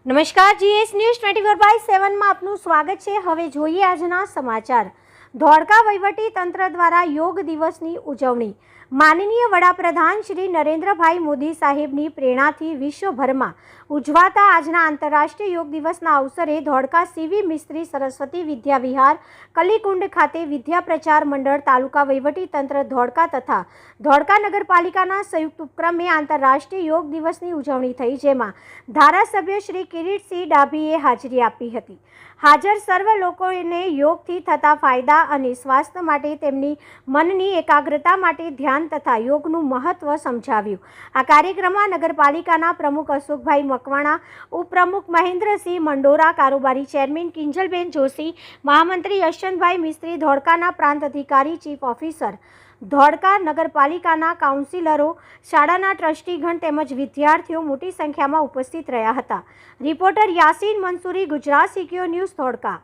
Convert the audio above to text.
નમસ્કાર, GS news 24/7 માં આપનું સ્વાગત છે। હવે જોઈએ આજના સમાચાર। ધોળકા વહીવટી તંત્ર દ્વારા યોગ દિવસની ઉજવણી। માનનીય વડાપ્રધાન શ્રી નરેન્દ્રભાઈ મોદી સાહેબની પ્રેરણાથી વિશ્વભરમાં ઉજવાતા આજના આંતરરાષ્ટ્રીય યોગ દિવસના અવસરે ધોળકા સીવી મિસ્ત્રી સરસ્વતી વિદ્યા વિહાર કલીકુંડ ખાતે વિદ્યા પ્રચાર મંડળ તાલુકા વહીવટી તંત્ર ધોળકા તથા ધોળકા નગરપાલિકાના સંયુક્ત ઉપક્રમે આંતરરાષ્ટ્રીય યોગ દિવસની ઉજવણી થઈ, જેમાં ધારાસભ્ય શ્રી કિરીટસિંહ ડાભીએ હાજરી આપી હતી। હાજર સર્વ લોકોને યોગથી થતા ફાયદા અને સ્વાસ્થ્ય માટે તેમની મનની એકાગ્રતા માટે ધ્યાન તથા યોગનું મહત્વ સમજાવ્યું। આ કાર્યક્રમમાં નગરપાલિકાના પ્રમુખ અશોકભાઈ મકવાણા, ઉપપ્રમુખ મહેન્દ્રસિંહ મંડોરા, કારોબારી ચેરમેન કિંજલબેન જોશી, મહામંત્રી યશવંતભાઈ મિસ્ત્રી, ધોળકાના પ્રાંત અધિકારી, ચીફ ઓફિસર ધોળકા, નગરપાલિકાના કાઉન્સિલરો, શાળાના ટ્રસ્ટીગણ તેમજ વિદ્યાર્થીઓ મોટી સંખ્યામાં ઉપસ્થિત રહ્યા હતા। Reporter Yasin Mansuri, Gujarat secure news, Dholka.